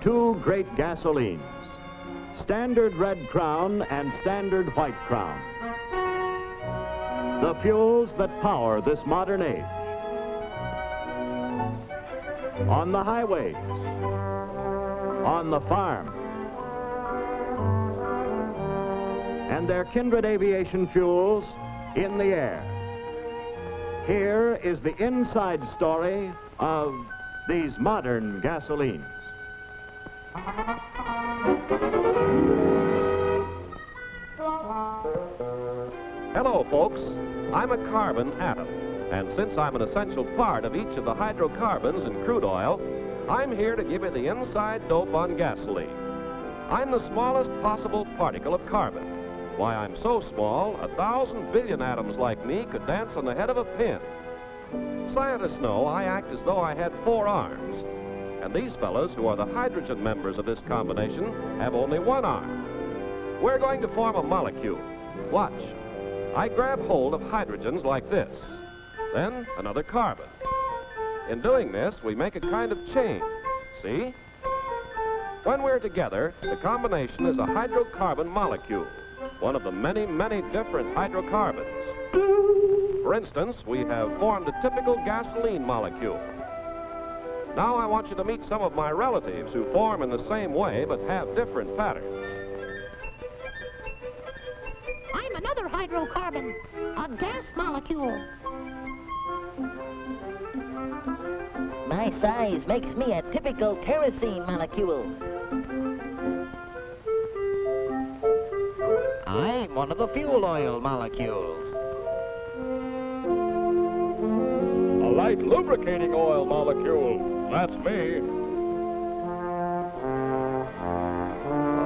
two great gasolines, Standard Red Crown and Standard White Crown. The fuels that power this modern age. On the highways, on the farm, and their kindred aviation fuels in the air. Here is the inside story of these modern gasolines. Hello, folks. I'm a carbon atom, and since I'm an essential part of each of the hydrocarbons in crude oil, I'm here to give you the inside dope on gasoline. I'm the smallest possible particle of carbon. Why I'm so small, 1,000 billion atoms like me could dance on the head of a pin. Scientists know I act as though I had 4 arms, and these fellows, who are the hydrogen members of this combination, have only 1 arm. We're going to form a molecule. Watch. I grab hold of hydrogens like this, then another carbon. In doing this, we make a kind of chain. See? When we're together, the combination is a hydrocarbon molecule, one of the many, many different hydrocarbons. For instance, we have formed a typical gasoline molecule. Now I want you to meet some of my relatives who form in the same way but have different patterns. I'm another hydrocarbon, a gas molecule. My size makes me a typical kerosene molecule. I'm one of the fuel oil molecules. A light lubricating oil molecule. That's me.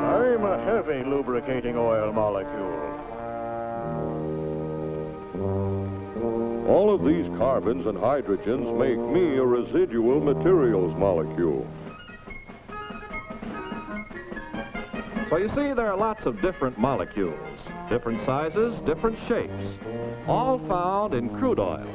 I'm a heavy lubricating oil molecule. All of these carbons and hydrogens make me a residual materials molecule. So you see, there are lots of different molecules, different sizes, different shapes, all found in crude oil.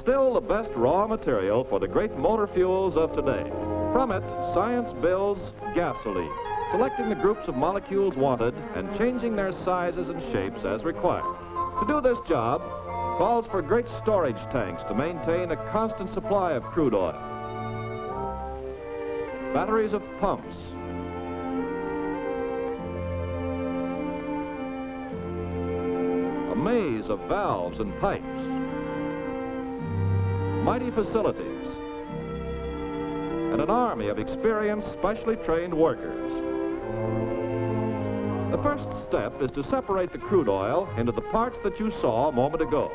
Still the best raw material for the great motor fuels of today. From it, science builds gasoline, selecting the groups of molecules wanted and changing their sizes and shapes as required. To do this job, calls for great storage tanks to maintain a constant supply of crude oil. Batteries of pumps. A maze of valves and pipes. Mighty facilities. And an army of experienced, specially trained workers. The first step is to separate the crude oil into the parts that you saw a moment ago.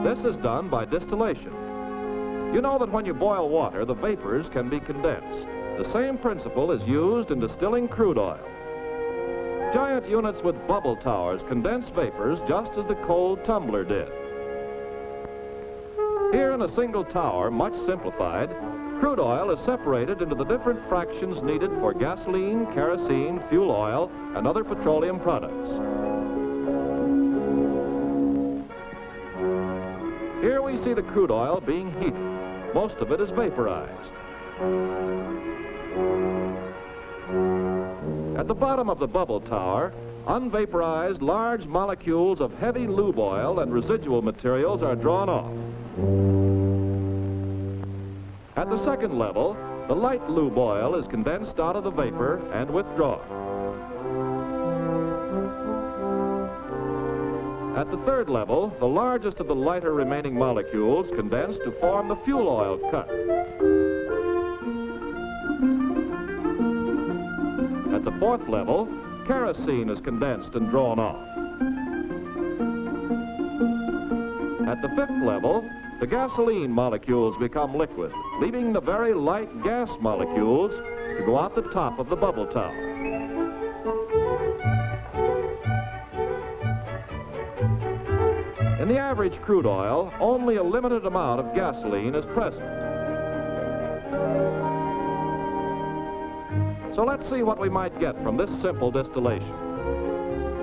This is done by distillation. You know that when you boil water, the vapors can be condensed. The same principle is used in distilling crude oil. Giant units with bubble towers condense vapors just as the cold tumbler did. Here in a single tower, much simplified, crude oil is separated into the different fractions needed for gasoline, kerosene, fuel oil, and other petroleum products. Here we see the crude oil being heated. Most of it is vaporized. At the bottom of the bubble tower, unvaporized large molecules of heavy lube oil and residual materials are drawn off. At the second level, the light lube oil is condensed out of the vapor and withdrawn. At the third level, the largest of the lighter remaining molecules condensed to form the fuel oil cut. At the fourth level, kerosene is condensed and drawn off. At the fifth level, the gasoline molecules become liquid, leaving the very light gas molecules to go out the top of the bubble tower. In the average crude oil, only a limited amount of gasoline is present. So let's see what we might get from this simple distillation.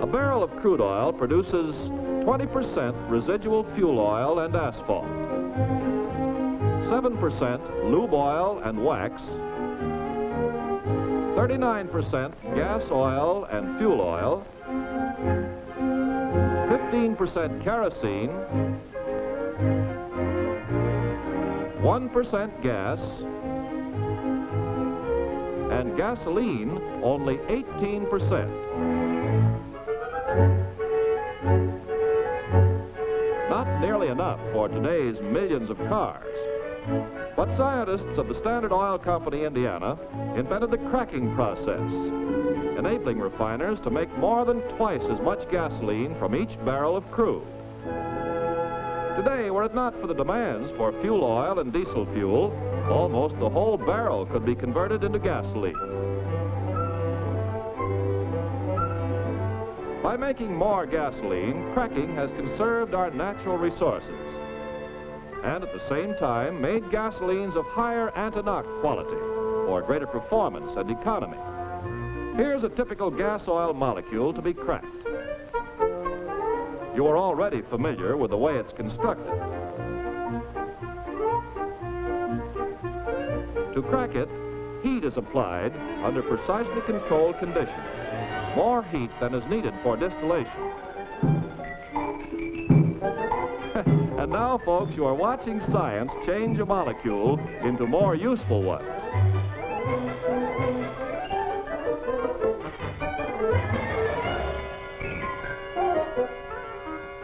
A barrel of crude oil produces 20% residual fuel oil and asphalt, 7% lube oil and wax, 39% gas oil and fuel oil, 15% kerosene, 1% gas, and gasoline only 18%. Not nearly enough for today's millions of cars. But scientists of the Standard Oil Company, Indiana, invented the cracking process, enabling refiners to make more than twice as much gasoline from each barrel of crude. Today, were it not for the demands for fuel oil and diesel fuel, almost the whole barrel could be converted into gasoline. By making more gasoline, cracking has conserved our natural resources and at the same time made gasolines of higher anti-knock quality for greater performance and economy. Here's a typical gas oil molecule to be cracked. You are already familiar with the way it's constructed. To crack it, heat is applied under precisely controlled conditions, more heat than is needed for distillation. And now, folks, you are watching science change a molecule into more useful ones.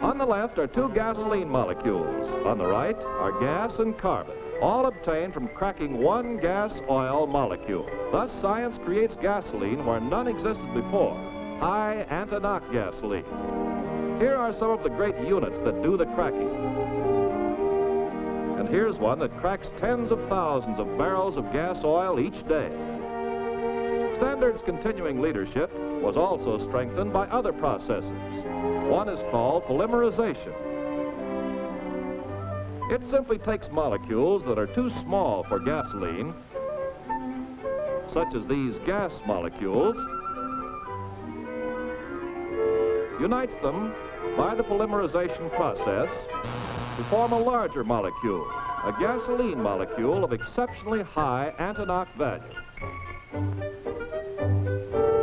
On the left are two gasoline molecules. On the right are gas and carbon, all obtained from cracking one gas oil molecule. Thus, science creates gasoline where none existed before, high anti-knock gasoline. Here are some of the great units that do the cracking. And here's one that cracks tens of thousands of barrels of gas oil each day. Standard's continuing leadership was also strengthened by other processes. One is called polymerization. It simply takes molecules that are too small for gasoline, such as these gas molecules, unites them by the polymerization process to form a larger molecule, a gasoline molecule of exceptionally high anti-knock value.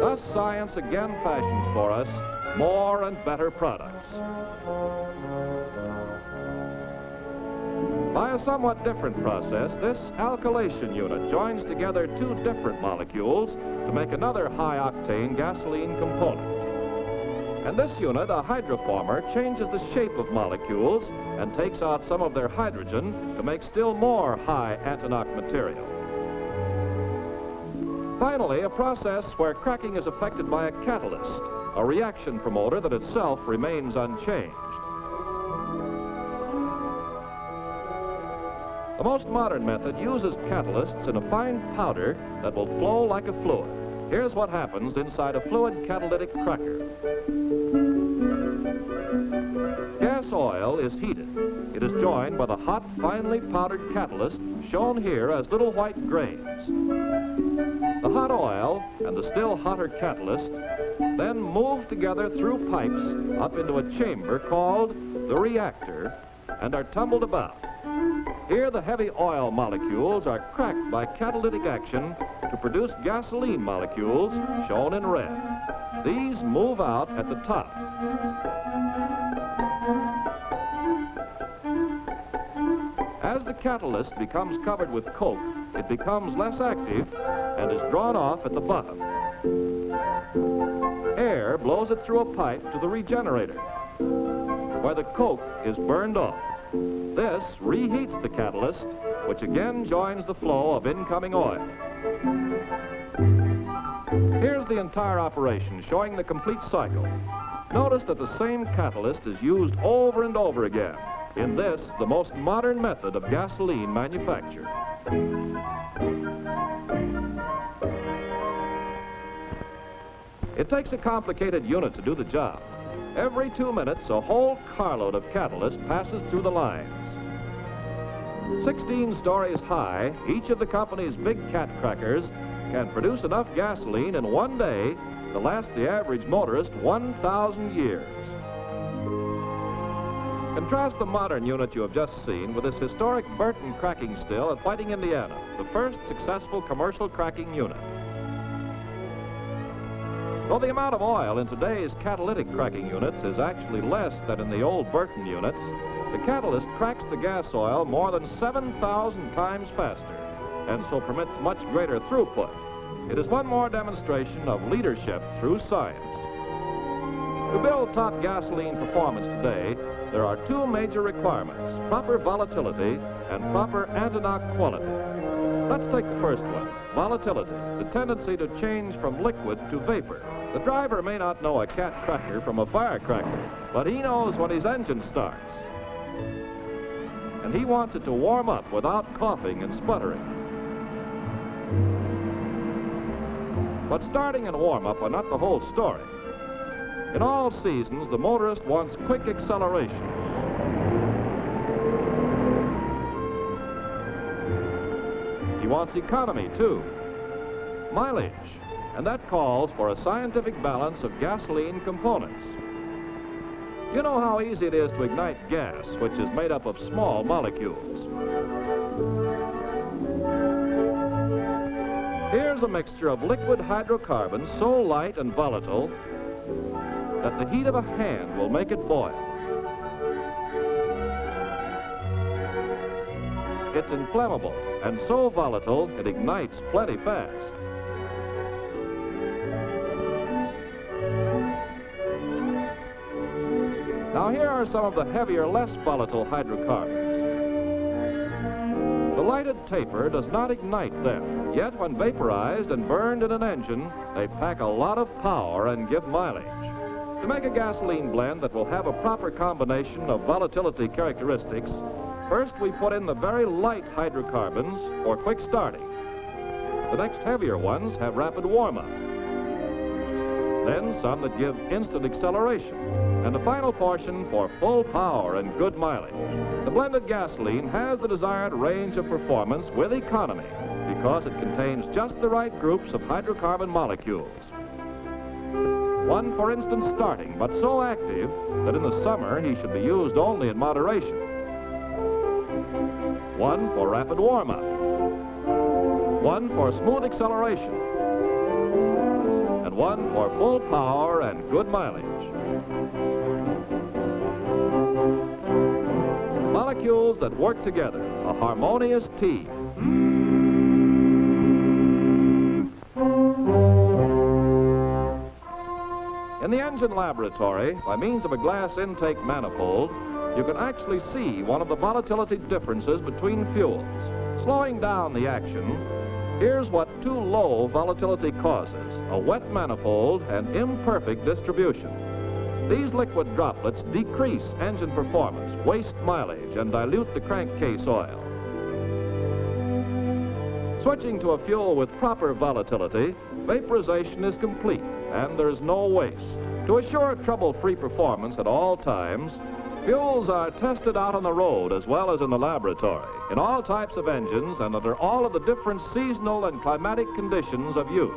Thus, science again fashions for us more and better products. By a somewhat different process, this alkylation unit joins together two different molecules to make another high-octane gasoline component. And this unit, a hydroformer, changes the shape of molecules and takes out some of their hydrogen to make still more high anti-knock material. Finally, a process where cracking is affected by a catalyst, a reaction promoter that itself remains unchanged. The most modern method uses catalysts in a fine powder that will flow like a fluid. Here's what happens inside a fluid catalytic cracker. Gas oil is heated. It is joined by the hot, finely powdered catalyst shown here as little white grains. The hot oil and the still hotter catalyst then move together through pipes up into a chamber called the reactor and are tumbled about. Here the heavy oil molecules are cracked by catalytic action to produce gasoline molecules shown in red. These move out at the top. As the catalyst becomes covered with coke, it becomes less active and is drawn off at the bottom. Air blows it through a pipe to the regenerator, where the coke is burned off. This reheats the catalyst, which again joins the flow of incoming oil. Here's the entire operation, showing the complete cycle. Notice that the same catalyst is used over and over again in this, the most modern method of gasoline manufacture. It takes a complicated unit to do the job. Every 2 minutes, a whole carload of catalyst passes through the lines. 16 stories high, each of the company's big cat crackers can produce enough gasoline in one day to last the average motorist 1,000 years. Contrast the modern unit you have just seen with this historic Burton cracking still at Whiting, Indiana, the first successful commercial cracking unit. Though the amount of oil in today's catalytic cracking units is actually less than in the old Burton units, the catalyst cracks the gas oil more than 7,000 times faster, and so permits much greater throughput. It is one more demonstration of leadership through science. To build top gasoline performance today, there are two major requirements: proper volatility and proper anti-knock quality. Let's take the first one, volatility, the tendency to change from liquid to vapor. The driver may not know a cat cracker from a firecracker, but he knows when his engine starts. And he wants it to warm up without coughing and sputtering. But starting and warm-up are not the whole story. In all seasons, the motorist wants quick acceleration. He wants economy, too. Mileage, and that calls for a scientific balance of gasoline components. You know how easy it is to ignite gas, which is made up of small molecules. Here's a mixture of liquid hydrocarbons so light and volatile that the heat of a hand will make it boil. It's inflammable and so volatile it ignites plenty fast. Now here are some of the heavier, less volatile hydrocarbons. The lighted taper does not ignite them, yet when vaporized and burned in an engine, they pack a lot of power and give mileage. To make a gasoline blend that will have a proper combination of volatility characteristics, first we put in the very light hydrocarbons for quick starting. The next heavier ones have rapid warm-up. Then some that give instant acceleration, and the final portion for full power and good mileage. The blended gasoline has the desired range of performance with economy because it contains just the right groups of hydrocarbon molecules. One, for instance, starting, but so active that in the summer he should be used only in moderation. One for rapid warm-up. One for smooth acceleration. And one for full power and good mileage. Molecules that work together, a harmonious team. In the engine laboratory, by means of a glass intake manifold, you can actually see one of the volatility differences between fuels. Slowing down the action, here's what too low volatility causes: a wet manifold and imperfect distribution. These liquid droplets decrease engine performance, waste mileage, and dilute the crankcase oil. Switching to a fuel with proper volatility, vaporization is complete and there's no waste. To assure trouble-free performance at all times, fuels are tested out on the road as well as in the laboratory, in all types of engines and under all of the different seasonal and climatic conditions of use.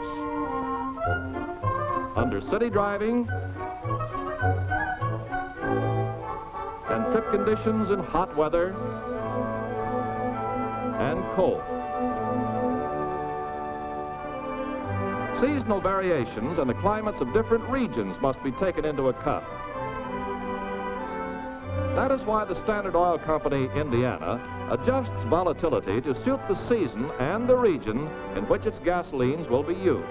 Under city driving, and trip conditions in hot weather and cold. Seasonal variations and the climates of different regions must be taken into account. That is why the Standard Oil Company, Indiana, adjusts volatility to suit the season and the region in which its gasolines will be used.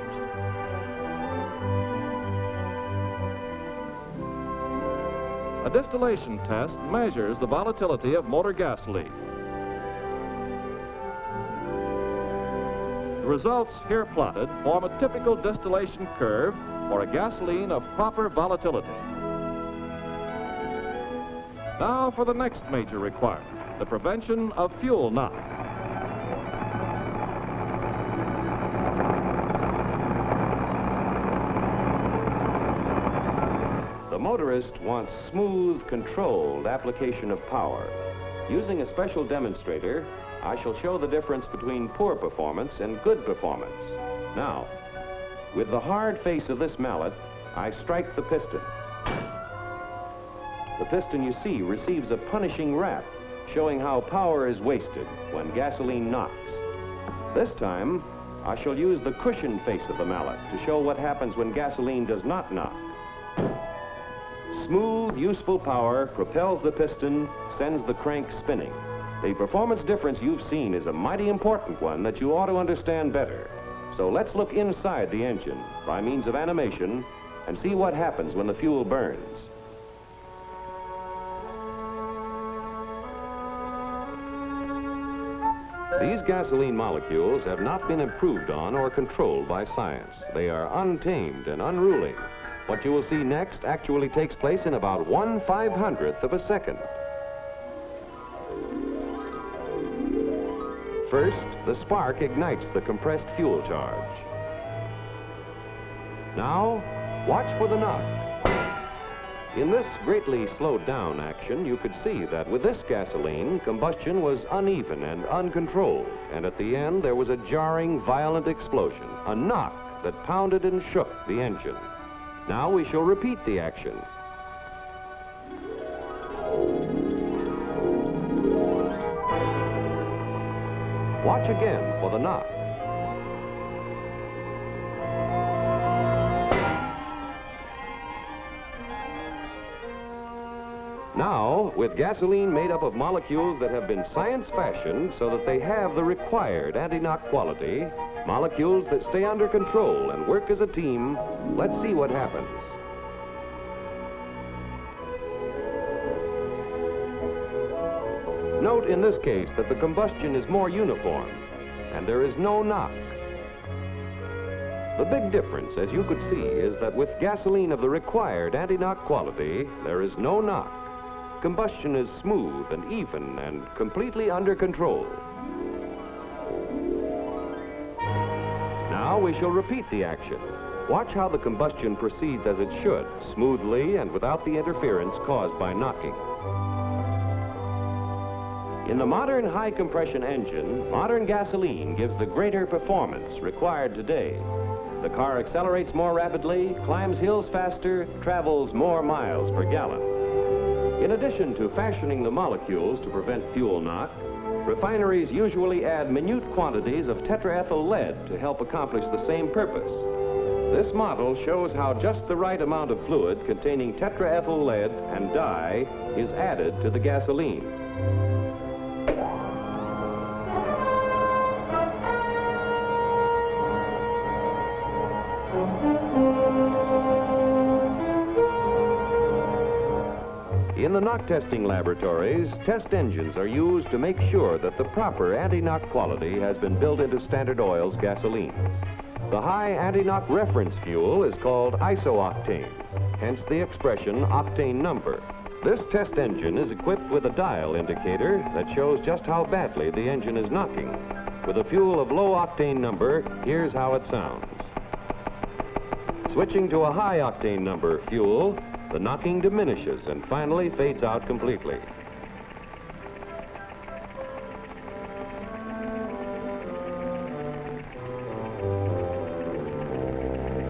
A distillation test measures the volatility of motor gasoline. The results here plotted form a typical distillation curve for a gasoline of proper volatility. Now for the next major requirement, the prevention of fuel knock. The motorist wants smooth, controlled application of power. Using a special demonstrator, I shall show the difference between poor performance and good performance. Now, with the hard face of this mallet, I strike the piston. The piston, you see, receives a punishing rap, showing how power is wasted when gasoline knocks. This time, I shall use the cushion face of the mallet to show what happens when gasoline does not knock. Smooth, useful power propels the piston, sends the crank spinning. The performance difference you've seen is a mighty important one that you ought to understand better. So let's look inside the engine by means of animation and see what happens when the fuel burns. These gasoline molecules have not been improved on or controlled by science. They are untamed and unruly. What you will see next actually takes place in about 1/500th of a second. First, the spark ignites the compressed fuel charge. Now, watch for the knock. In this greatly slowed down action, you could see that with this gasoline, combustion was uneven and uncontrolled, and at the end there was a jarring, violent explosion, a knock that pounded and shook the engine. Now we shall repeat the action. Watch again for the knock. Now, with gasoline made up of molecules that have been science-fashioned so that they have the required anti-knock quality, molecules that stay under control and work as a team, let's see what happens. Note in this case that the combustion is more uniform and there is no knock. The big difference, as you could see, is that with gasoline of the required anti-knock quality, there is no knock. Combustion is smooth and even and completely under control. Now we shall repeat the action. Watch how the combustion proceeds as it should, smoothly and without the interference caused by knocking. In the modern high compression engine, modern gasoline gives the greater performance required today. The car accelerates more rapidly, climbs hills faster, travels more miles per gallon. In addition to fashioning the molecules to prevent fuel knock, refineries usually add minute quantities of tetraethyl lead to help accomplish the same purpose. This model shows how just the right amount of fluid containing tetraethyl lead and dye is added to the gasoline. In the knock testing laboratories, test engines are used to make sure that the proper anti-knock quality has been built into Standard Oil's gasolines. The high anti-knock reference fuel is called isooctane, hence the expression octane number. This test engine is equipped with a dial indicator that shows just how badly the engine is knocking. With a fuel of low octane number, here's how it sounds. Switching to a high octane number fuel, the knocking diminishes and finally fades out completely.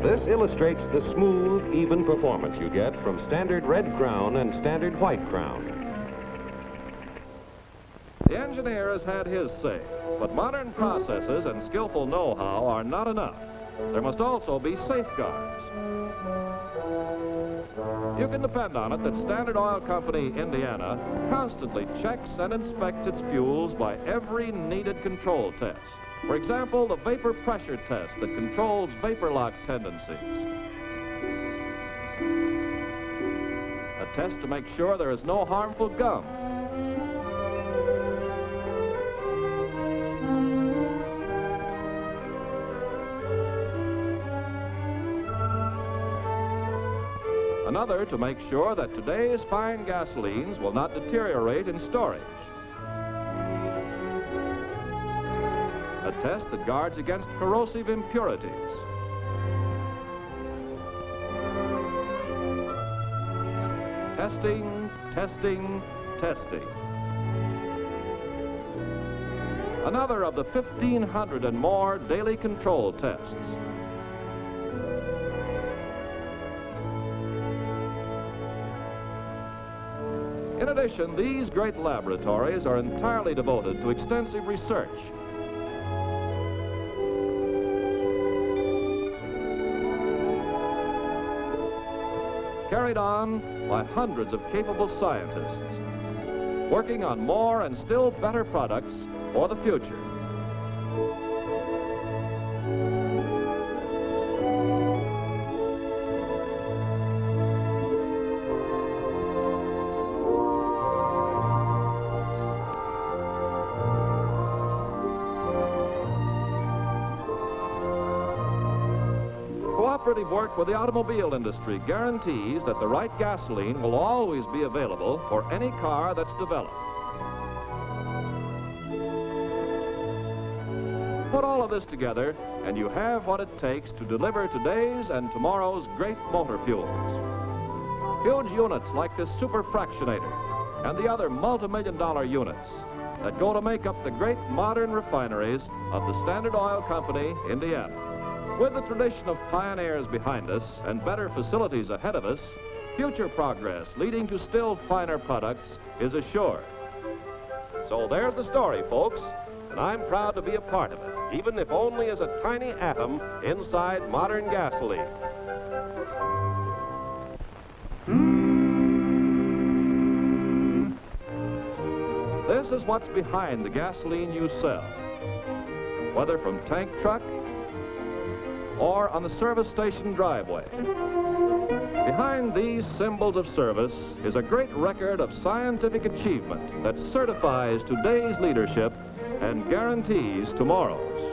This illustrates the smooth, even performance you get from standard red crown and standard white crown. The engineer has had his say, but modern processes and skillful know-how are not enough. There must also be safeguards. You can depend on it that Standard Oil Company, Indiana, constantly checks and inspects its fuels by every needed control test. For example, the vapor pressure test that controls vapor lock tendencies. A test to make sure there is no harmful gum. Another to make sure that today's fine gasolines will not deteriorate in storage. A test that guards against corrosive impurities. Testing, testing, testing. Another of the 1,500 and more daily control tests. In addition, these great laboratories are entirely devoted to extensive research. carried on by hundreds of capable scientists, working on more and still better products for the future. Cooperative work with the automobile industry guarantees that the right gasoline will always be available for any car that's developed. Put all of this together, and you have what it takes to deliver today's and tomorrow's great motor fuels. Huge units like this super fractionator and the other multi-million-dollar units that go to make up the great modern refineries of the Standard Oil Company, Indiana. With the tradition of pioneers behind us and better facilities ahead of us, future progress leading to still finer products is assured. So there's the story, folks, and I'm proud to be a part of it, even if only as a tiny atom inside modern gasoline. This is what's behind the gasoline you sell, whether from tank truck or on the service station driveway. Behind these symbols of service is a great record of scientific achievement that certifies today's leadership and guarantees tomorrow's.